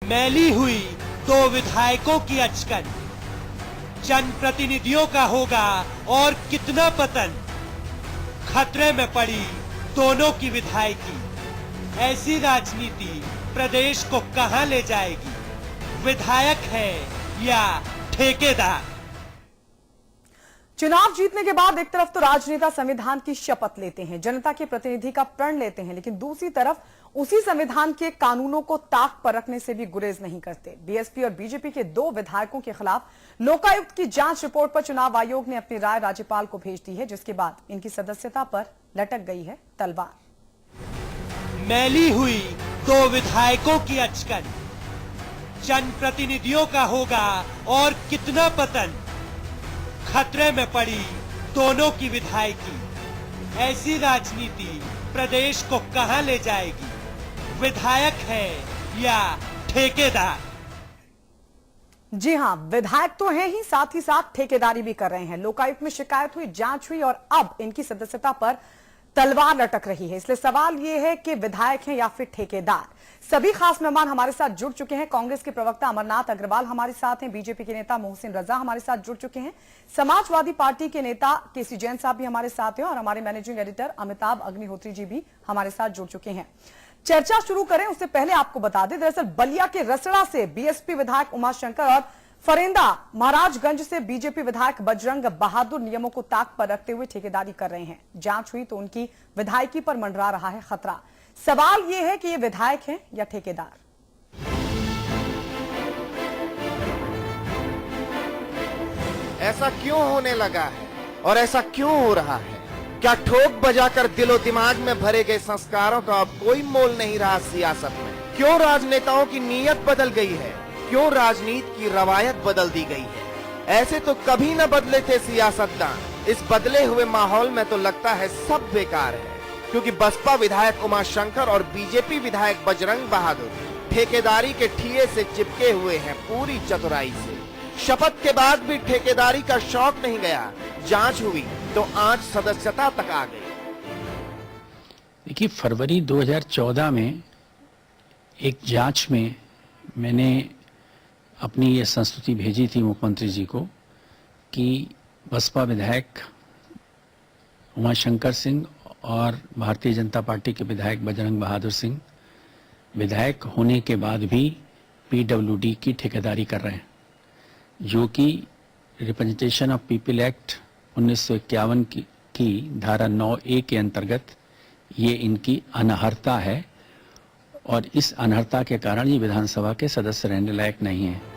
मैली हुई दो विधायकों की अचकन, जनप्रतिनिधियों का होगा और कितना पतन। खतरे में पड़ी दोनों की विधायकी, ऐसी राजनीति प्रदेश को कहां ले जाएगी? विधायक है या ठेकेदार? चुनाव जीतने के बाद एक तरफ तो राजनेता संविधान की शपथ लेते हैं, जनता के प्रतिनिधि का प्रण लेते हैं, लेकिन दूसरी तरफ उसी संविधान के कानूनों को ताक पर रखने से भी गुरेज नहीं करते। बीएसपी और बीजेपी के दो विधायकों के खिलाफ लोकायुक्त की जांच रिपोर्ट पर चुनाव आयोग ने अपनी राय राज्यपाल को भेज दी है, जिसके बाद इनकी सदस्यता पर लटक गई है तलवार। मैली हुई दो विधायकों की अचकन, जनप्रतिनिधियों का होगा और कितना पतन। खतरे में पड़ी दोनों की विधायकी, ऐसी राजनीति प्रदेश को कहां ले जाएगी? विधायक है या ठेकेदार? जी हां, विधायक तो हैं ही, साथ ही साथ ठेकेदारी भी कर रहे हैं। लोकायुक्त में शिकायत हुई, जांच हुई और अब इनकी सदस्यता पर तलवार लटक रही है। इसलिए सवाल यह है कि विधायक हैं या फिर ठेकेदार। सभी खास मेहमान हमारे साथ जुड़ चुके हैं। कांग्रेस के प्रवक्ता अमरनाथ अग्रवाल हमारे साथ हैं, बीजेपी के नेता मोहसिन रजा हमारे साथ जुड़ चुके हैं, समाजवादी पार्टी के नेता केसी जैन साहब भी हमारे साथ हैं और हमारे मैनेजिंग एडिटर अमिताभ अग्निहोत्री जी भी हमारे साथ जुड़ चुके हैं। चर्चा शुरू करें उससे पहले आपको बता दें, दरअसल बलिया के रसड़ा से बीएसपी विधायक उमाशंकर और फरेंदा महाराजगंज से बीजेपी विधायक बजरंग बहादुर नियमों को ताक पर रखते हुए ठेकेदारी कर रहे हैं। जांच हुई तो उनकी विधायकी पर मंडरा रहा है खतरा। सवाल यह है कि ये विधायक हैं या ठेकेदार? ऐसा क्यों होने लगा है और ऐसा क्यों हो रहा है? क्या ठोक बजाकर दिलो दिमाग में भरे गए संस्कारों का अब कोई मोल नहीं रहा सियासत में? क्यों राजनेताओं की नीयत बदल गई है? क्यों राजनीति की रवायत बदल दी गई है? ऐसे तो कभी न बदले थे सियासतदान। इस बदले हुए माहौल में तो लगता है सब बेकार है, क्योंकि बसपा विधायक उमाशंकर और बीजेपी विधायक बजरंग बहादुर ठेकेदारी के ठिये से चिपके हुए हैं पूरी चतुराई से। शपथ के बाद भी ठेकेदारी का शौक नहीं गया। जांच हुई तो आज सदस्यता तक आ गई। देखिए, फरवरी 2014 में एक जांच में मैंने अपनी ये संस्तुति भेजी थी मुख्यमंत्री जी को कि बसपा विधायक उमाशंकर सिंह और भारतीय जनता पार्टी के विधायक बजरंग बहादुर सिंह विधायक होने के बाद भी पीडब्ल्यूडी की ठेकेदारी कर रहे हैं, जो कि रिप्रेजेंटेशन ऑफ पीपल एक्ट 1951 की धारा 9A के अंतर्गत ये इनकी अनर्हता है और इस अनर्हता के कारण ये विधानसभा के सदस्य रहने लायक नहीं है।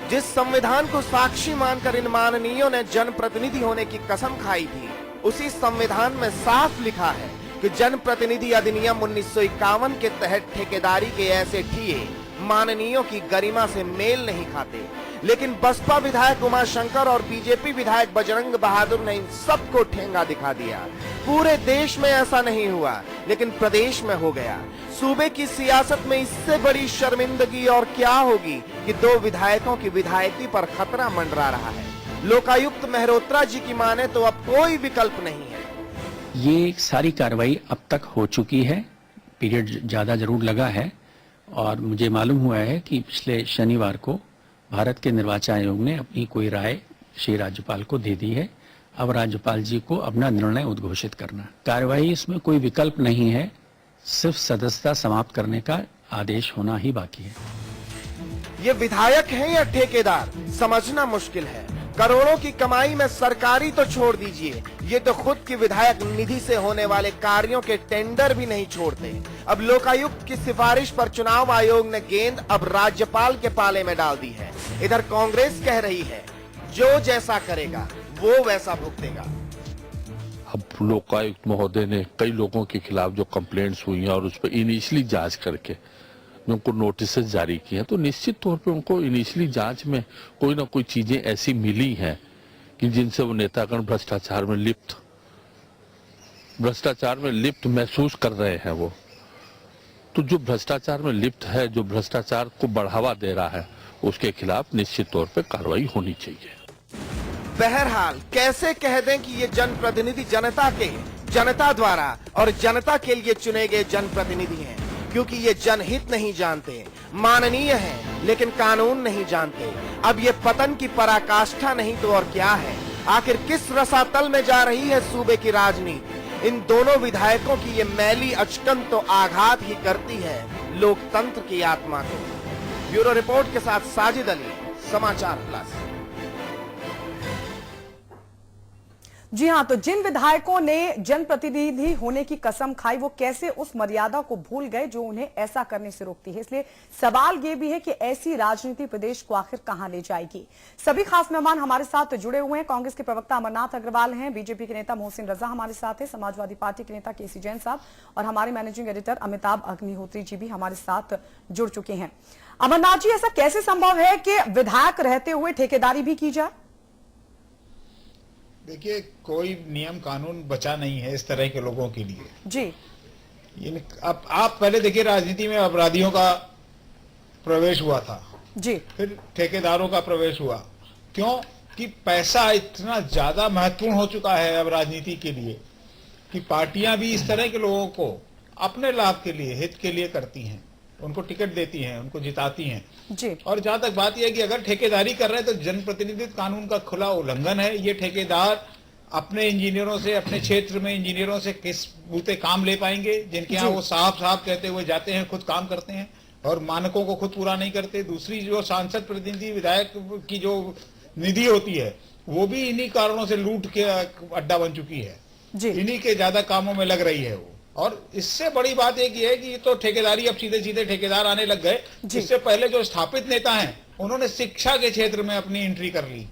जिस संविधान को साक्षी मानकर इन माननीयों ने जनप्रतिनिधि होने की कसम खाई थी, उसी संविधान में साफ लिखा है कि जनप्रतिनिधि अधिनियम 1951 के तहत ठेकेदारी के ऐसे ठिये माननीयों की गरिमा से मेल नहीं खाते। लेकिन बसपा विधायक उमाशंकर और बीजेपी विधायक बजरंग बहादुर ने इन सबको ठेंगा दिखा दिया। पूरे देश में ऐसा नहीं हुआ, लेकिन प्रदेश में हो गया। सूबे की सियासत में इससे बड़ी शर्मिंदगी और क्या होगी कि दो विधायकों की विधायकी पर खतरा मंडरा रहा है। लोकायुक्त मेहरोत्रा जी की माने तो अब कोई विकल्प नहीं है। ये सारी कार्रवाई अब तक हो चुकी है। पीरियड ज्यादा जरूर लगा है और मुझे मालूम हुआ है कि पिछले शनिवार को भारत के निर्वाचन आयोग ने अपनी कोई राय श्री राज्यपाल को दे दी है। अब राज्यपाल जी को अपना निर्णय उद्घोषित करना। कार्रवाई इसमें कोई विकल्प नहीं है, सिर्फ सदस्यता समाप्त करने का आदेश होना ही बाकी है। ये विधायक हैं या ठेकेदार, समझना मुश्किल है। करोड़ों की कमाई में सरकारी तो छोड़ दीजिए, ये तो खुद की विधायक निधि से होने वाले कार्यों के टेंडर भी नहीं छोड़ते। अब लोकायुक्त की सिफारिश पर चुनाव आयोग ने गेंद अब राज्यपाल के पाले में डाल दी है। इधर कांग्रेस कह रही है जो जैसा करेगा वो वैसा भुगतेगा। अब लोकायुक्त महोदय ने कई लोगों के खिलाफ जो कंप्लेंट्स हुई हैं और उस पर इनिशियली जांच करके उनको नोटिस जारी किए हैं, तो निश्चित तौर पे उनको इनिशियली जांच में कोई ना कोई चीजें ऐसी मिली हैं कि जिनसे वो नेतागण भ्रष्टाचार में लिप्त महसूस कर रहे हैं। वो तो जो भ्रष्टाचार में लिप्त है, जो भ्रष्टाचार को बढ़ावा दे रहा है, उसके खिलाफ निश्चित तौर पे कार्रवाई होनी चाहिए। बहरहाल कैसे कह दें कि ये जनप्रतिनिधि जनता के, जनता द्वारा और जनता के लिए चुने गए जनप्रतिनिधि हैं, क्योंकि ये जनहित नहीं जानते, माननीय हैं, लेकिन कानून नहीं जानते। अब ये पतन की पराकाष्ठा नहीं तो और क्या है? आखिर किस रसातल में जा रही है सूबे की राजनीति? इन दोनों विधायकों की ये मैली अचकन तो आघात ही करती है लोकतंत्र की आत्मा को। ब्यूरो रिपोर्ट के साथ साजिद अली, समाचार प्लस। जी हां, तो जिन विधायकों ने जनप्रतिनिधि होने की कसम खाई वो कैसे उस मर्यादा को भूल गए जो उन्हें ऐसा करने से रोकती है। इसलिए सवाल ये भी है कि ऐसी राजनीति प्रदेश को आखिर कहां ले जाएगी। सभी खास मेहमान हमारे साथ जुड़े हुए हैं। कांग्रेस के प्रवक्ता अमरनाथ अग्रवाल हैं, बीजेपी के नेता मोहसिन रजा हमारे साथ है, समाजवादी पार्टी के नेता केसी जैन साहब और हमारे मैनेजिंग एडिटर अमिताभ अग्निहोत्री जी भी हमारे साथ जुड़ चुके हैं। अमरनाथ जी, ऐसा कैसे संभव है कि विधायक रहते हुए ठेकेदारी भी की जाए? देखिए, कोई नियम कानून बचा नहीं है इस तरह के लोगों के लिए जी। अब आप पहले देखिए, राजनीति में अपराधियों का प्रवेश हुआ था जी, फिर ठेकेदारों का प्रवेश हुआ। क्यों? कि पैसा इतना ज्यादा महत्वपूर्ण हो चुका है अब राजनीति के लिए कि पार्टियां भी इस तरह के लोगों को अपने लाभ के लिए, हित के लिए करती हैं, उनको टिकट देती हैं, उनको जिताती हैं जी। और जहां तक बात यह है कि अगर ठेकेदारी कर रहे हैं तो जनप्रतिनिधित्व कानून का खुला उल्लंघन है। ये ठेकेदार अपने इंजीनियरों से, अपने क्षेत्र में इंजीनियरों से किस बूते काम ले पाएंगे जिनके यहाँ वो साफ साफ कहते हुए जाते हैं, खुद काम करते हैं और मानकों को खुद पूरा नहीं करते। दूसरी, जो सांसद प्रतिनिधि विधायक की जो निधि होती है वो भी इन्हीं कारणों से लूट के अड्डा बन चुकी है, इन्हीं के ज्यादा कामों में लग रही है वो। और इससे बड़ी बात एक ये है कि ये तो ठेकेदारी, अब सीधे सीधे ठेकेदार आने लग गए। इससे पहले जो स्थापित नेता हैं उन्होंने शिक्षा के क्षेत्र में अपनी एंट्री कर ली,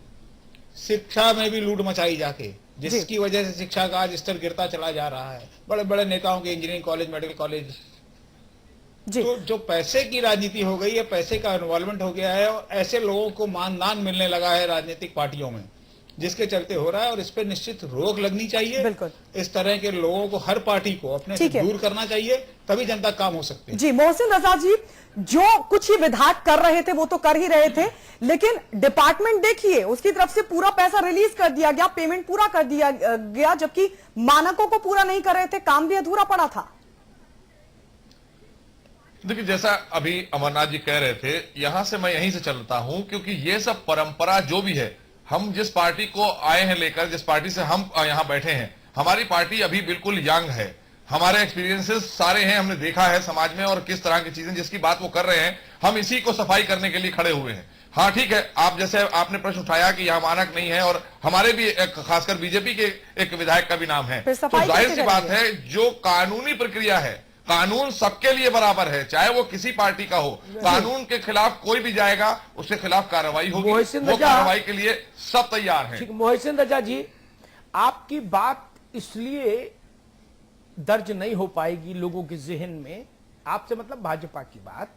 शिक्षा में भी लूट मचाई जाके, जिसकी वजह से शिक्षा का आज स्तर गिरता चला जा रहा है। बड़े बड़े नेताओं के इंजीनियरिंग कॉलेज, मेडिकल कॉलेज, तो जो पैसे की राजनीति हो गई है, पैसे का इन्वॉल्वमेंट हो गया है और ऐसे लोगों को मानदान मिलने लगा है राजनीतिक पार्टियों में, जिसके चलते हो रहा है। और इस पर निश्चित रोक लगनी चाहिए। बिल्कुल, इस तरह के लोगों को हर पार्टी को अपने से दूर करना चाहिए, तभी जनता काम हो सकती है। जी मोहसिन रजा जी, जो कुछ ही विधायक कर रहे थे वो तो कर ही रहे थे, लेकिन डिपार्टमेंट देखिए उसकी तरफ से पूरा पैसा रिलीज कर दिया गया, पेमेंट पूरा कर दिया गया, जबकि मानकों को पूरा नहीं कर रहे थे, काम भी अधूरा पड़ा था। देखिए, जैसा अभी अमरनाथ जी कह रहे थे, यहां से मैं यहीं से चलता हूं, क्योंकि ये सब परंपरा जो भी है, हम जिस पार्टी को आए हैं लेकर, जिस पार्टी से हम यहां बैठे हैं, हमारी पार्टी अभी बिल्कुल यंग है। हमारे एक्सपीरियंसेस सारे हैं, हमने देखा है समाज में और किस तरह की चीजें, जिसकी बात वो कर रहे हैं, हम इसी को सफाई करने के लिए खड़े हुए हैं। हाँ ठीक है, आप जैसे आपने प्रश्न उठाया कि यह मानक नहीं है और हमारे भी खासकर बीजेपी के एक विधायक का भी नाम है, तो जाहिर सी बात है जो कानूनी प्रक्रिया है, कानून सबके लिए बराबर है, चाहे वो किसी पार्टी का हो। कानून के खिलाफ कोई भी जाएगा उसके खिलाफ कार्रवाई होगी, वो कार्रवाई के लिए सब तैयार हैं। मोहसिन रजा जी, आपकी बात इसलिए दर्ज नहीं हो पाएगी लोगों के जहन में, आपसे मतलब भाजपा की बात,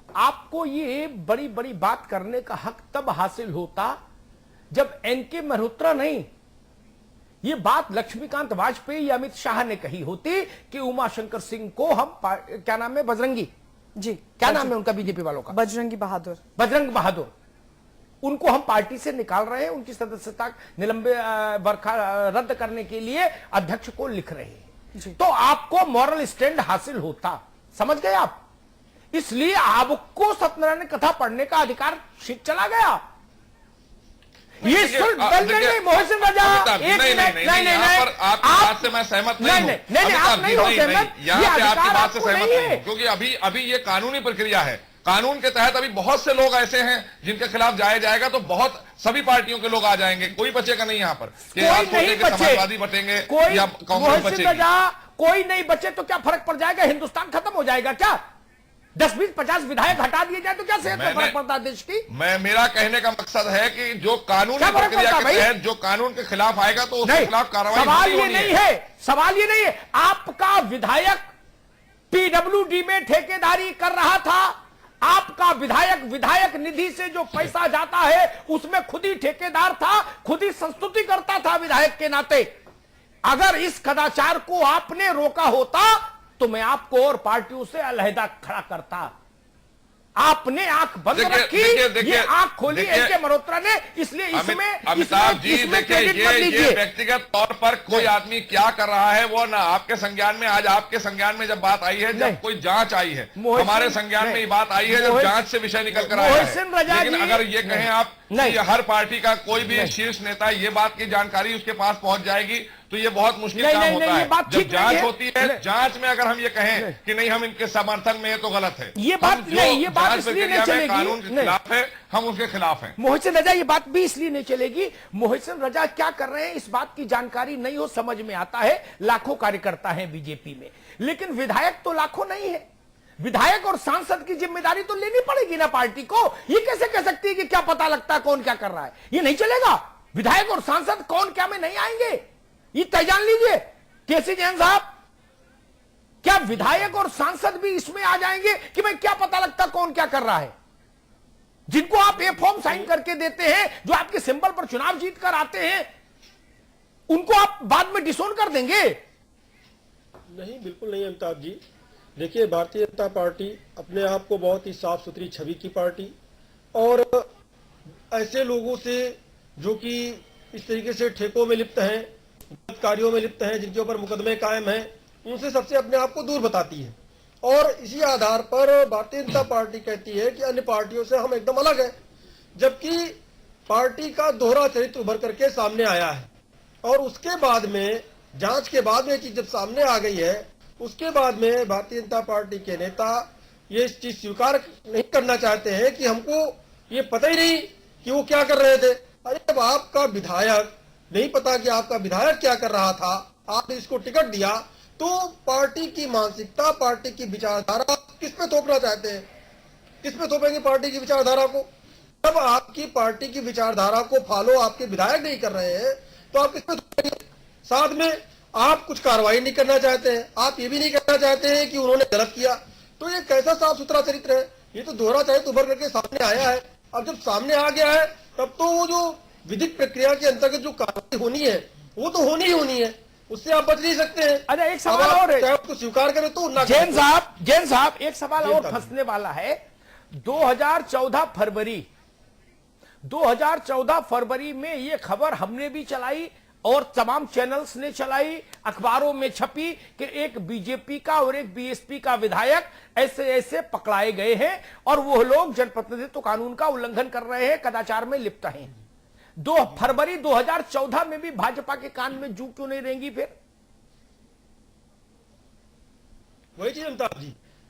आपको ये बड़ी बड़ी बात करने का हक तब हासिल होता जब एनके मल्होत्रा नहीं, ये बात लक्ष्मीकांत वाजपेयी या अमित शाह ने कही होती कि उमाशंकर सिंह को हम, क्या नाम है, बजरंगी जी, क्या नाम है उनका बीजेपी वालों का, बजरंग बहादुर, उनको हम पार्टी से निकाल रहे हैं, उनकी सदस्यता बरखा रद्द करने के लिए अध्यक्ष को लिख रहे हैं, तो आपको मॉरल स्टैंड हासिल होता, समझ गए आप? इसलिए आपको सत्यनारायण कथा पढ़ने का अधिकार चला गया। ये सुन नहीं मोहसिन रजा, नहीं, आपकी बात से मैं सहमत नहीं हूं। आप नहीं हो सहमत, यहाँ पे आपकी बात से सहमत नहीं हूं, क्योंकि अभी ये कानूनी प्रक्रिया है। कानून के तहत अभी बहुत से लोग ऐसे हैं जिनके खिलाफ जाया जाएगा, तो बहुत सभी पार्टियों के लोग आ जाएंगे, कोई बचेगा नहीं यहाँ पर। समाजवादी बचेंगे या कांग्रेस बचेगी, कोई नहीं बचे तो क्या फर्क पड़ जाएगा? हिंदुस्तान खत्म हो जाएगा क्या? 10, 20, 50 विधायक हटा दिए जाए तो क्या सेहत में फर्क पड़ता है देश की? मेरा कहने का मकसद है कि जो कानूनी प्रक्रिया के तहत जो कानून के खिलाफ आएगा तो उसके खिलाफ कार्रवाई। सवाल ये नहीं है, आपका विधायक पीडब्ल्यूडी में ठेकेदारी कर रहा था, आपका विधायक निधि से जो पैसा जाता है उसमें खुद ही ठेकेदार था, खुद ही संस्तुति करता था विधायक के नाते। अगर इस कदाचार को आपने रोका होता तो मैं आपको और पार्टियों से अलहदा खड़ा करता। आपने आंख बंद रखी, ये आंख खोली एनके मल्होत्रा ने, इसलिए अमिताभ जी देखिए, ये व्यक्तिगत तौर पर कोई आदमी क्या कर रहा है वो ना आपके संज्ञान में, आज आपके संज्ञान में जब बात आई है, जब कोई जांच आई है, हमारे संज्ञान में ये बात आई है जब जांच से विषय निकल कर आया है। लेकिन अगर ये कहें आप कि हर पार्टी का कोई भी शीर्ष नेता ये बात की जानकारी उसके पास पहुंच जाएगी तो ये बहुत मुश्किल काम होता है। जब जांच होती है, जांच में अगर हम ये कहें कि नहीं हम इनके समर्थन में है तो गलत है। ये बात इसलिए नहीं चलेगी, कानून के खिलाफ है, हम उसके खिलाफ हैं। मोहसिन रजा, ये बात भी इसलिए नहीं चलेगी। मोहसिन रजा क्या कर रहे हैं इस बात की जानकारी नहीं हो, समझ में आता है, लाखों कार्यकर्ता हैं बीजेपी में, लेकिन विधायक तो लाखों नहीं है। विधायक और सांसद की जिम्मेदारी तो लेनी पड़ेगी ना पार्टी को। ये कैसे कह सकती है कि क्या पता लगता है कौन क्या कर रहा है, ये नहीं चलेगा। विधायक और सांसद कौन क्या में नहीं आएंगे, ये तय जान लीजिए। केसी जैन साहब, क्या विधायक और सांसद भी इसमें आ जाएंगे कि भाई क्या पता लगता कौन क्या कर रहा है? जिनको आप ए फॉर्म साइन करके देते हैं, जो आपके सिंबल पर चुनाव जीत कर आते हैं, उनको आप बाद में डिसोन कर देंगे? नहीं, बिल्कुल नहीं अमिताभ जी। देखिए, भारतीय जनता पार्टी अपने आप को बहुत ही साफ सुथरी छवि की पार्टी, और ऐसे लोगों से जो कि इस तरीके से ठेकों में लिप्त हैं, गलत कार्यों में लिप्त हैं, जिनके ऊपर मुकदमे कायम हैं, उनसे सबसे अपने आप को दूर बताती है। और इसी आधार पर भारतीय जनता पार्टी कहती है कि अन्य पार्टियों से हम एकदम अलग हैं, जबकि पार्टी का दोहरा चरित्र उभर करके सामने आया है। और उसके बाद में, जांच के बाद में चीज जब सामने आ गई है, उसके बाद में भारतीय जनता पार्टी के नेता ये चीज स्वीकार नहीं करना चाहते हैं कि हमको ये पता ही नहीं कि वो क्या कर रहे थे। अरे जब आपका विधायक नहीं पता कि आपका विधायक क्या कर रहा था, आपने इसको टिकट दिया, तो पार्टी की मानसिकता, पार्टी की विचारधारा किस पे थोपना चाहते हैं? किस पे थोपेंगे पार्टी की विचारधारा को? जब आपकी पार्टी की विचारधारा को फॉलो आपके विधायक नहीं कर रहे हैं तो आप किस पे थोपेंगे? साथ में आप कुछ कार्रवाई नहीं करना चाहते हैं, आप ये भी नहीं कहना चाहते हैं कि उन्होंने गलत किया। तो ये कैसा साफ सुथरा चरित्र है? ये तो दोहरा चरित्र उभर करके सामने आया है। अब जब सामने आ गया है, तब तो वो जो विधिक प्रक्रिया के अंतर्गत जो कार्रवाई होनी है वो तो होनी ही होनी है, उससे आप बच नहीं सकते हैं। अच्छा, एक सवाल और है, चाहे उसको स्वीकार करें तो ना। जैन साहब एक सवाल और फंसने वाला है। 2014 फरवरी में ये खबर हमने भी चलाई और तमाम चैनल्स ने चलाई, अखबारों में छपी कि एक बीजेपी का और एक बीएसपी का विधायक ऐसे ऐसे पकड़ाए गए हैं और वो लोग जनप्रतिनिधित्व कानून का उल्लंघन कर रहे हैं, कदाचार में लिप्त हैं। 2 फरवरी 2014 में भी भाजपा के कान में जू क्यों नहीं रहेंगी? फिर वही चीज अमिताभ जी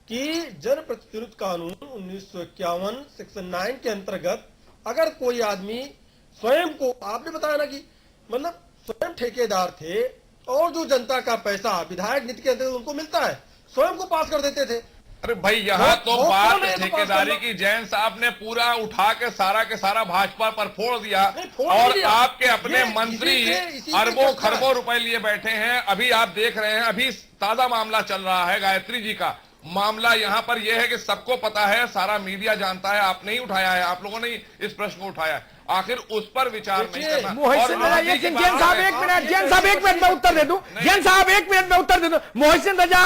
कि जनप्रतिनिधित्व कानून 1951 सेक्शन 9 के अंतर्गत अगर कोई आदमी स्वयं को, आपने बताया ना कि मतलब स्वयं ठेकेदार थे और जो जनता का पैसा विधायक नीति के अंतर्गत उनको मिलता है, स्वयं को पास कर देते थे। अरे भाई, यहाँ तो बात ठेकेदारी की जैन साहब ने पूरा उठा के सारा भाजपा पर फोड़ दिया, और आपके अपने मंत्री अरबों खरबों रुपए लिए बैठे हैं। अभी आप देख रहे हैं, अभी ताजा मामला चल रहा है गायत्री जी का मामला। यहाँ पर यह है कि सबको पता है, सारा मीडिया जानता है, आपने ही उठाया है, आप लोगों ने इस प्रश्न को उठाया है। आखिर उस पर विचार नहीं करना। जैन साहब एक मिनट, जैन साहब 1 मिनट में उत्तर दे दूं, जैन साहब 1 मिनट में उत्तर दे दूं। मोहसिन रजा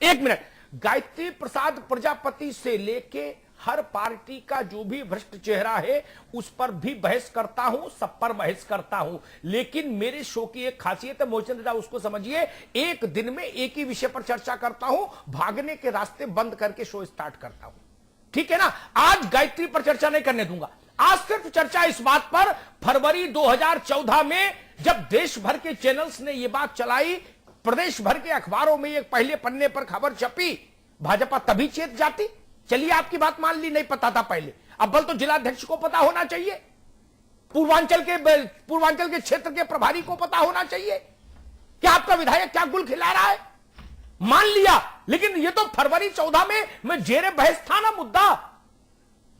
1 मिनट। गायत्री प्रसाद प्रजापति से लेके हर पार्टी का जो भी भ्रष्ट चेहरा है उस पर भी बहस करता हूं, सब पर बहस करता हूं, लेकिन मेरे शो की एक खासियत है मोहसिन रजा, उसको समझिए, एक दिन में एक ही विषय पर चर्चा करता हूं, भागने के रास्ते बंद करके शो स्टार्ट करता हूं, ठीक है ना? आज गायत्री पर चर्चा नहीं करने दूंगा। आज सिर्फ चर्चा इस बात पर, फरवरी 2014 में जब देश भर के चैनल्स ने यह बात चलाई, प्रदेश भर के अखबारों में एक पहले पन्ने पर खबर छपी, भाजपा तभी चेत जाती। चलिए, आपकी बात मान ली, नहीं पता था पहले, अव्वल तो जिलाध्यक्ष को पता होना चाहिए, पूर्वांचल के क्षेत्र के प्रभारी को पता होना चाहिए कि आपका विधायक क्या गुल खिला रहा है। मान लिया, लेकिन ये तो फरवरी 14 में जेरे बहस था ना मुद्दा,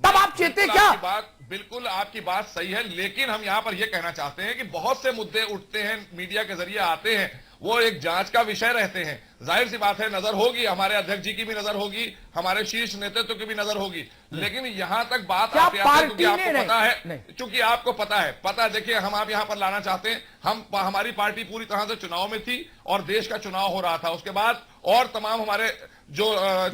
तब आप चेते क्या? बिल्कुल आपकी बात सही है, लेकिन हम यहां पर यह कहना चाहते हैं कि बहुत से मुद्दे उठते हैं, मीडिया के जरिए आते हैं, वो एक जांच का विषय रहते हैं। जाहिर सी बात है, नजर होगी, हमारे अध्यक्ष जी की भी नजर होगी, हमारे शीर्ष नेतृत्व की भी नजर होगी, लेकिन यहां तक बात आती है, क्योंकि आपको पता है, चूंकि आपको पता देखिए, हम आप यहां पर लाना चाहते हैं, हमारी पार्टी पूरी तरह से चुनाव में थी और देश का चुनाव हो रहा था, उसके बाद और तमाम हमारे जो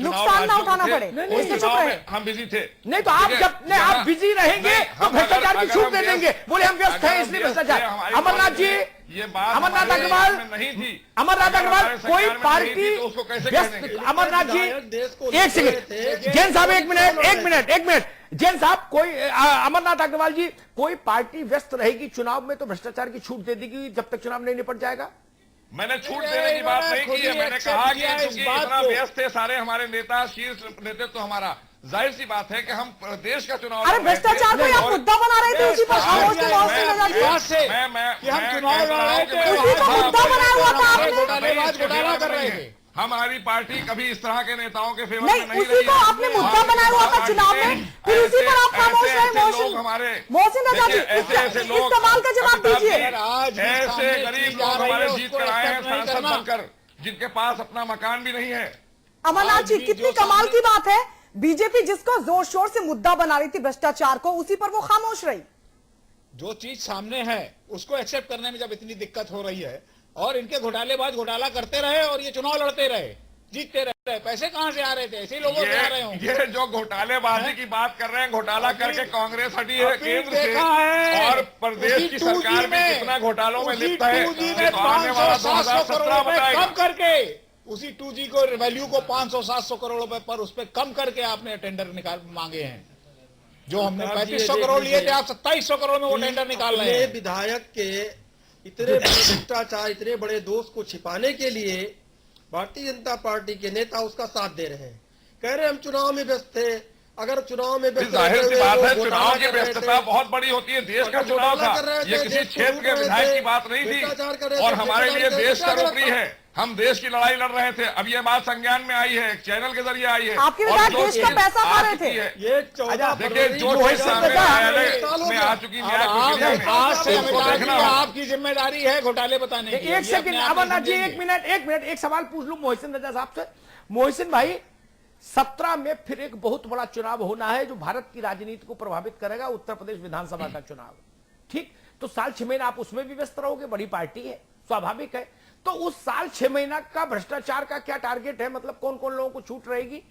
नुकसान ना उठाना पड़े, उस चुनाव में हम बिजी थे। नहीं तो आप जब आप बिजी रहेंगे तो भ्रष्टाचार की छूट दे देंगे, बोले हम व्यस्त हैं इसलिए भ्रष्टाचार। अमरनाथ जी, ये बात अमरनाथ अग्रवाल नहीं थी, अमरनाथ अग्रवाल कोई पार्टी उसको कैसे व्यस्त। अमरनाथ जी एक सेकंड, जैन साहब एक मिनट जैन साहब, कोई अमरनाथ अग्रवाल जी, कोई पार्टी व्यस्त रहेगी चुनाव में तो भ्रष्टाचार की छूट दे देगी जब तक चुनाव नहीं निपट जाएगा। मैंने छूट देने की बात नहीं की है, मैंने कहा कि चूंकि इतना व्यस्त थे सारे हमारे नेता, शीर्ष नेतृत्व तो हमारा, जाहिर सी बात है कि हम देश का चुनाव, अरे भ्रष्टाचार को आप मुद्दा बना रहे थे, उसी पर खामोश थे मोहसिन रजा जी। हम चुनाव लड़ रहे थे, उसी को मुद्दा बनाया हुआ था आपने। घोटाला कर रहे थे। हमारी पार्टी कभी इस तरह के नेताओं के फेवर नहीं, में नहीं उसी रही को आपने मुद्दा बनाया हुआ था चुनाव में, फिर उसी पर आप खामोश रहे। मोहसिन रजा जी, इस सवाल का जवाब दीजिए। ऐसे गरीब लोग हमारे जीत कर आए हैं सांसद बनकर, जिनके पास अपना मकान भी नहीं है। अमरनाथ जी, कितनी कमाल की बात है, बीजेपी जिसको जोर शोर से मुद्दा बना रही थी भ्रष्टाचार को, उसी पर वो खामोश रही। जो चीज सामने है उसको एक्सेप्ट करने में जब इतनी दिक्कत हो रही है और इनके घोटालेबाज घोटाला करते रहे और ये चुनाव लड़ते रहे, जीतते रहे, पैसे कहां से आ रहे थे, ऐसे ही लोगों से आ रहे होंगे। ये जो घोटालेबाजी की बात कर रहे हैं, घोटाला करके कांग्रेस हटी है केंद्र से, और प्रदेश की सरकार भी कितना घोटालों में लिप्त है, आने वाला 2017 बताएगा। कम करके उसी 2G को वैल्यू को 500-700 करोड़ रुपए पर उस पर कम करके आपने टेंडर निकाल मांगे हैं। जो हमने 3500 करोड़ लिए थे, आप 2700 करोड़ में वो टेंडर निकाल रहे हैं। विधायक के इतने बड़े भ्रष्टाचार, इतने बड़े दोष को छिपाने के लिए भारतीय जनता पार्टी के नेता उसका साथ दे रहे हैं, कह रहे हम चुनाव में व्यस्त थे। अगर चुनाव में व्यस्त, जाहिर सी बात है चुनाव की व्यस्तता बहुत बड़ी होती है, देश का चुनाव था, ये किसी क्षेत्र के विधायक की बात नहीं थी, और हमारे लिए देश का रूपरी है, हम देश की लड़ाई लड़ रहे थे। अब ये बात संज्ञान में आई है, चैनल के जरिए आई है। आपके विधायक देश का पैसा खा रहे थे। ये 14 देखिए जो न्यायालय में आ चुकी आज से आपकी जिम्मेदारी है घोटाले बताने की। एक सेकंड अमरनाथ जी, एक मिनट एक सवाल पूछ लूं मोहसिन रजा साहब से। मोहसिन भाई, 17 में फिर एक बहुत बड़ा चुनाव होना है जो भारत की राजनीति को प्रभावित करेगा, उत्तर प्रदेश विधानसभा का चुनाव, ठीक? तो साल 6 महीना आप उसमें भी व्यस्त रहोगे, बड़ी पार्टी है, स्वाभाविक है। तो उस साल 6 महीना का भ्रष्टाचार का क्या टारगेट है, मतलब कौन कौन लोगों को छूट रहेगी?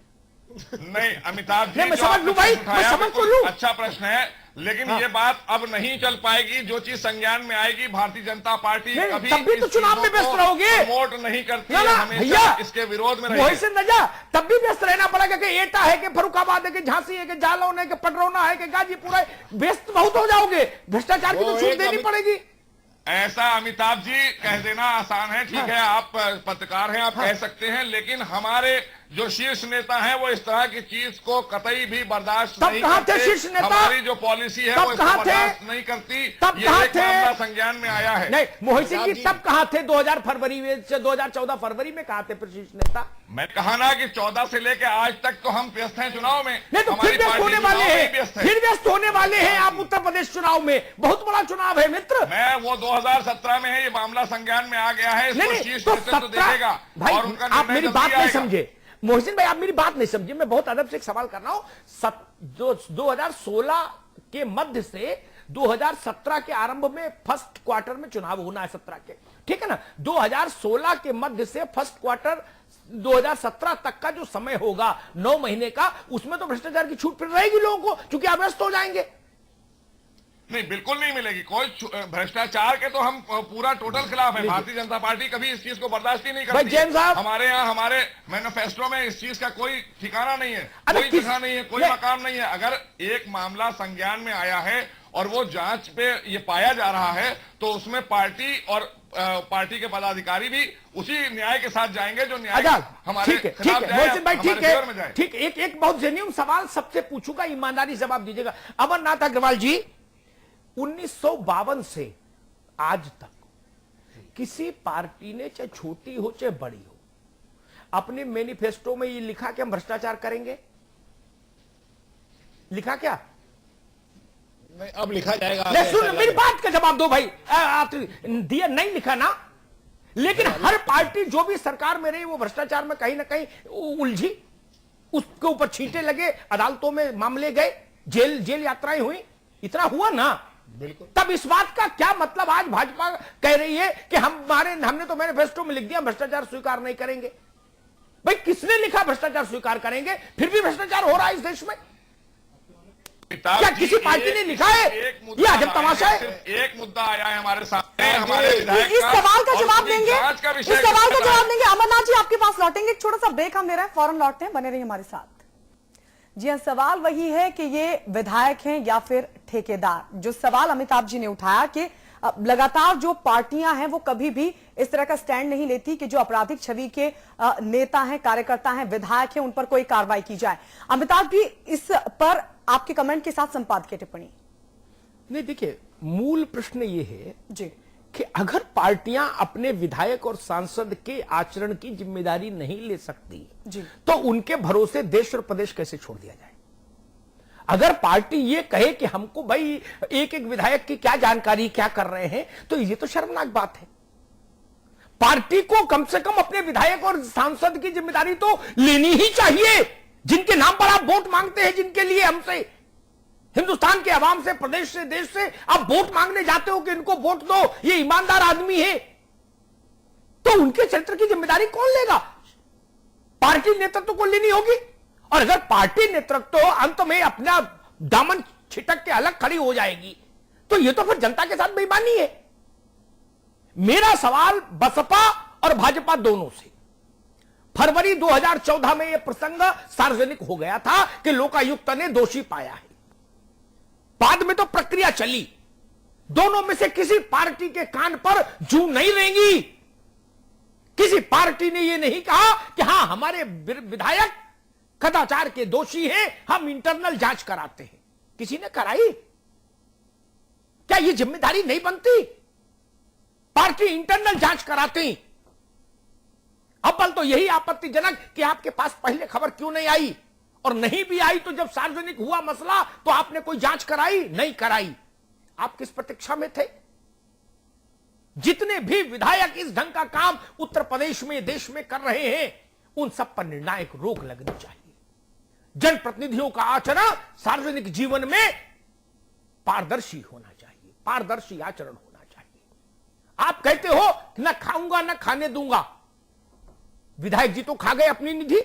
नहीं अमिताभ जी, मैं समझ लूं भाई, मैं समझ तो लूं। अच्छा प्रश्न है, लेकिन ये बात अब नहीं चल पाएगी। जो चीज संज्ञान में आएगी, भारतीय जनता पार्टी कभी तब भी तो चुनाव में व्यस्त रहोगे, प्रमोट नहीं करती ना, है, भैया इसके विरोध में रहेगी। मोहसिन रजा, तब भी व्यस्त रहना पड़ेगा कि एटा है कि फरुखाबाद है कि झांसी है कि जालौन है कि पटरौना है कि गाजीपुर है, व्यस्त बहुत हो जाओगे, भ्रष्टाचार की तो छूट देनी पड़ेगी। ऐसा अमिताभ जी कह देना आसान है, ठीक है, आप पत्रकार हैं, आप कह सकते हैं, लेकिन हमारे जो शीर्ष नेता हैं वो इस तरह की चीज को कतई भी बर्दाश्त नहीं करते। शीर्ष नेता हमारी जो पॉलिसी है वो इसको बर्दाश्त नहीं करती। तब ये कहां एक थे? मामला संज्ञान में आया है। नहीं मोहसिन जी, तब कहां थे? 2014 फरवरी में कहां थे शीर्ष नेता? मैं कहा ना कि 14 से लेकर आज तक तो हम व्यस्त हैं चुनाव में। नहीं तो फिर व्यस्त होने वाले हैं, फिर व्यस्त होने वाले हैं आप उत्तर प्रदेश चुनाव में, बहुत बड़ा चुनाव है मित्र। मैं वो 2017 में है, ये मामला संज्ञान में आ गया है, इसको शीर्ष नेतृत्व देखेगा भाई, और उनका आप मेरी निर्णय बात जल्दी नहीं आएगा। समझे मोहसिन भाई, आप मेरी बात नहीं समझे, मैं बहुत अदब से एक सवाल कर रहा हूं। 2016 के मध्य से 2017 के आरंभ में फर्स्ट क्वार्टर में चुनाव होना है 17 के, ठीक है ना? 2016 के मध्य से फर्स्ट क्वार्टर 2017 तक का जो समय होगा 9 महीने का, उसमें तो भ्रष्टाचार की छूट फिर रहेगी लोगों को, क्योंकि आप व्यस्त हो जाएंगे। नहीं, बिल्कुल नहीं मिलेगी। कोई भ्रष्टाचार के तो हम पूरा टोटल खिलाफ है। भारतीय जनता पार्टी कभी इस चीज को बर्दाश्त ही नहीं करती। जैन साहब, हमारे यहाँ हमारे मैनिफेस्टो में इस चीज का कोई ठिकाना नहीं है, कोई जगह नहीं है, कोई मकाम नहीं है। अगर एक मामला संज्ञान में आया है और वो जांच पे ये पाया जा रहा है तो उसमें पार्टी और पार्टी के पदाधिकारी भी उसी न्याय के साथ जाएंगे जो न्याय हमारे खिलाफ जाए, मोहसिन भाई, ठीक फेवर में है, जाए। ठीक। एक बहुत जेन्युइन सवाल सबसे पूछूंगा, ईमानदारी से जवाब दीजिएगा। अमरनाथ अग्रवाल जी, 1952 से आज तक किसी पार्टी ने, चाहे छोटी हो चाहे बड़ी हो, अपने मैनिफेस्टो में ये लिखा कि हम भ्रष्टाचार करेंगे? लिखा क्या? नहीं, अब लिखा जाएगा। सुन, मेरी बात का जवाब दो भाई। आप दिया नहीं लिखा ना, लेकिन हर पार्टी जो भी सरकार में रही वो भ्रष्टाचार में कहीं ना कहीं उलझी, उसके ऊपर छींटे लगे, अदालतों में मामले गए, जेल यात्राएं हुई, इतना हुआ ना। बिल्कुल। तब इस बात का क्या मतलब आज भाजपा कह रही है कि हमने तो मैनिफेस्टो में लिख दिया भ्रष्टाचार स्वीकार नहीं करेंगे? भाई किसने लिखा भ्रष्टाचार स्वीकार करेंगे? फिर भी भ्रष्टाचार हो रहा है इस देश में। क्या किसी पार्टी ने लिखा है? ये अजब तमाशा है। एक मुद्दा आया है हमारे सामने, हमारे विधायक इस सवाल का जवाब देंगे, इस सवाल का जवाब देंगे। अमरनाथ जी आपके पास लौटेंगे, एक छोटा सा ब्रेक हम ले रहे हैं, फौरन लौटते हैं, बने रहिए हमारे साथ। जी हाँ, सवाल वही है कि ये विधायक हैं या फिर ठेकेदार। जो सवाल अमिताभ जी ने उठाया कि लगातार जो पार्टियां हैं वो कभी भी इस तरह का स्टैंड नहीं लेती कि जो आपराधिक छवि के नेता हैं, कार्यकर्ता हैं, विधायक हैं, उन पर कोई कार्रवाई की जाए। अमिताभ जी, इस पर आपके कमेंट के साथ संपादकीय टिप्पणी। नहीं, देखिए, मूल प्रश्न ये है जी कि अगर पार्टियां अपने विधायक और सांसद के आचरण की जिम्मेदारी नहीं ले सकती जी, तो उनके भरोसे देश और प्रदेश कैसे छोड़ दिया जाए? अगर पार्टी ये कहे कि हमको भाई एक एक विधायक की क्या जानकारी, क्या कर रहे हैं, तो ये तो शर्मनाक बात है। पार्टी को कम से कम अपने विधायक और सांसद की जिम्मेदारी तो लेनी ही चाहिए, जिनके नाम पर आप वोट मांगते हैं, जिनके लिए हमसे, हिंदुस्तान के अवाम से, प्रदेश से, देश से आप वोट मांगने जाते हो कि इनको वोट दो, ये ईमानदार आदमी है, तो उनके चरित्र की जिम्मेदारी कौन लेगा? पार्टी नेतृत्व को लेनी होगी। और अगर पार्टी नेतृत्व तो अंत में अपना दामन छिटक के अलग खड़ी हो जाएगी, तो यह तो फिर जनता के साथ बेईमानी है। मेरा सवाल बसपा और भाजपा दोनों से, फरवरी 2014 में यह प्रसंग सार्वजनिक हो गया था कि लोकायुक्त ने दोषी पाया है। बाद में तो प्रक्रिया चली, दोनों में से किसी पार्टी के कान पर जू नहीं रहेंगी। किसी पार्टी ने यह नहीं कहा कि हां, हमारे विधायक कदाचार के दोषी हैं, हम इंटरनल जांच कराते हैं। किसी ने कराई? क्या यह जिम्मेदारी नहीं बनती? पार्टी इंटरनल जांच कराती। अव्वल तो यही आपत्तिजनक कि आपके पास पहले खबर क्यों नहीं आई, और नहीं भी आई तो जब सार्वजनिक हुआ मसला तो आपने कोई जांच कराई? नहीं कराई। आप किस प्रतीक्षा में थे? जितने भी विधायक इस ढंग का काम उत्तर प्रदेश में, देश में कर रहे हैं, उन सब पर निर्णायक रोक लगनी चाहिए। जनप्रतिनिधियों का आचरण सार्वजनिक जीवन में पारदर्शी होना चाहिए, पारदर्शी आचरण होना चाहिए। आप कहते हो कि न खाऊंगा न खाने दूंगा, विधायक जी तो खा गए अपनी निधि।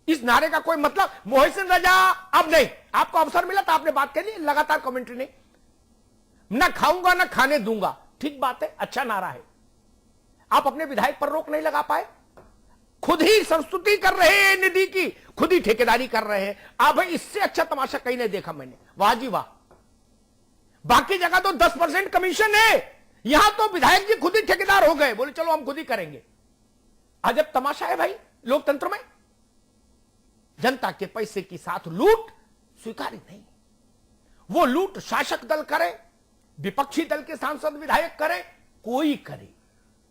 इस नारे का कोई मतलब? मोहसिन रजा, अब नहीं, आपको अवसर मिला था, आपने बात कही, लगातार कमेंट्री नहीं। न खाऊंगा न खाने दूंगा, ठीक बात है, अच्छा नारा है। आप अपने विधायक पर रोक नहीं लगा पाए, खुद ही संस्तुति कर रहे हैं निधि की, खुद ही ठेकेदारी कर रहे हैं। अब इससे अच्छा तमाशा कहीं नहीं देखा मैंने। वाह जी वाह। बाकी जगह तो 10% कमीशन है, यहां तो विधायक जी खुद ही ठेकेदार हो गए, बोले चलो हम खुद ही करेंगे। अजब तमाशा है भाई लोकतंत्र में। जनता के पैसे के साथ लूट स्वीकार्य नहीं। वो लूट शासक दल करे, विपक्षी दल के सांसद विधायक करे, कोई करे,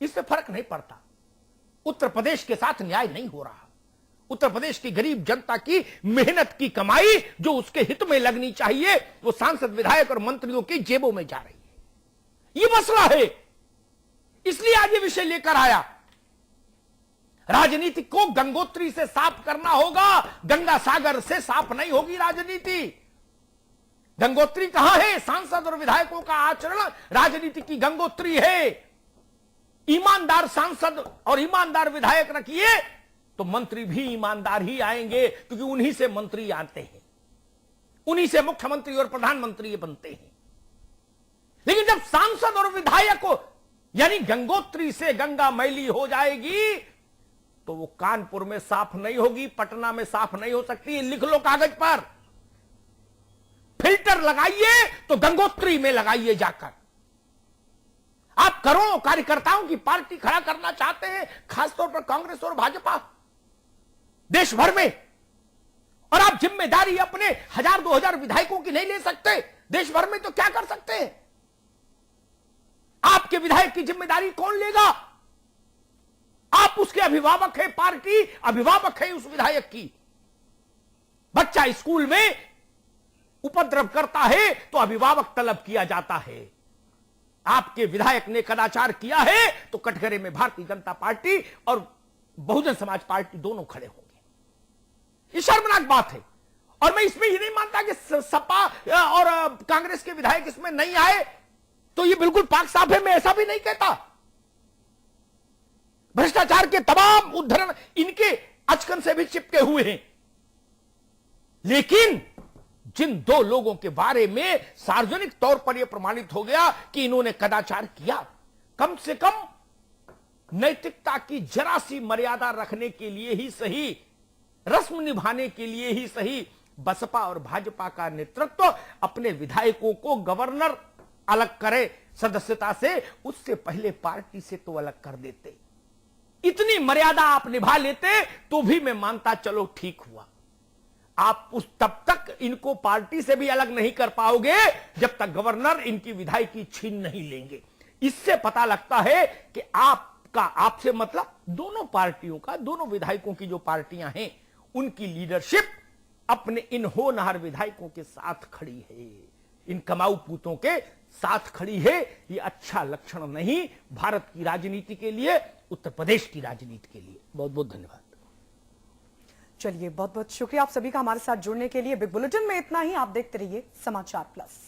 इससे फर्क नहीं पड़ता। उत्तर प्रदेश के साथ न्याय नहीं हो रहा। उत्तर प्रदेश की गरीब जनता की मेहनत की कमाई जो उसके हित में लगनी चाहिए, वो सांसद, विधायक और मंत्रियों की जेबों में जा रही है। ये मसला है, इसलिए आज ये विषय लेकर आया। राजनीति को गंगोत्री से साफ करना होगा, गंगा सागर से साफ नहीं होगी राजनीति। गंगोत्री कहां है? सांसद और विधायकों का आचरण राजनीति की गंगोत्री है। ईमानदार सांसद और ईमानदार विधायक रखिए तो मंत्री भी ईमानदार ही आएंगे, क्योंकि उन्हीं से मंत्री आते हैं, उन्हीं से मुख्यमंत्री और प्रधानमंत्री बनते हैं। लेकिन जब सांसद और विधायक को यानी गंगोत्री से गंगा मैली हो जाएगी तो वो कानपुर में साफ नहीं होगी, पटना में साफ नहीं हो सकती। लिख लो कागज पर, फिल्टर लगाइए तो गंगोत्री में लगाइए जाकर। आप करोड़ों कार्यकर्ताओं की पार्टी खड़ा करना चाहते हैं, खासतौर पर कांग्रेस और भाजपा देश भर में, और आप जिम्मेदारी अपने 1000-2000 विधायकों की नहीं ले सकते देश भर में, तो क्या कर सकते हैं? आपके विधायक की जिम्मेदारी कौन लेगा? आप उसके अभिभावक हैं, पार्टी अभिभावक है उस विधायक की। बच्चा स्कूल में उपद्रव करता है तो अभिभावक तलब किया जाता है। आपके विधायक ने कदाचार किया है तो कटघरे में भारतीय जनता पार्टी और बहुजन समाज पार्टी दोनों खड़े होंगे। ये शर्मनाक बात है। और मैं इसमें ये नहीं मानता कि सपा और कांग्रेस के विधायक इसमें नहीं आए तो ये बिल्कुल पाक साफ है, मैं ऐसा भी नहीं कहता। भ्रष्टाचार के तमाम उद्धरण इनके अचकन से भी चिपके हुए हैं। लेकिन जिन दो लोगों के बारे में सार्वजनिक तौर पर यह प्रमाणित हो गया कि इन्होंने कदाचार किया, कम से कम नैतिकता की जरा सी मर्यादा रखने के लिए ही सही, रस्म निभाने के लिए ही सही, बसपा और भाजपा का नेतृत्व अपने विधायकों को गवर्नर अलग करे सदस्यता से, उससे पहले पार्टी से तो अलग कर देते। इतनी मर्यादा आप निभा लेते तो भी मैं मानता चलो ठीक हुआ। आप उस तब तक इनको पार्टी से भी अलग नहीं कर पाओगे जब तक गवर्नर इनकी विधायकी छीन नहीं लेंगे। इससे पता लगता है कि आपसे मतलब दोनों पार्टियों का, दोनों विधायकों की जो पार्टियां हैं उनकी लीडरशिप अपने इन होनहार विधायकों के साथ खड़ी है, इन कमाऊ पूतों के साथ खड़ी है। ये अच्छा लक्षण नहीं भारत की राजनीति के लिए, उत्तर प्रदेश की राजनीति के लिए। बहुत बहुत धन्यवाद। चलिए, बहुत बहुत शुक्रिया आप सभी का हमारे साथ जुड़ने के लिए। बिग बुलेटिन में इतना ही। आप देखते रहिए समाचार प्लस।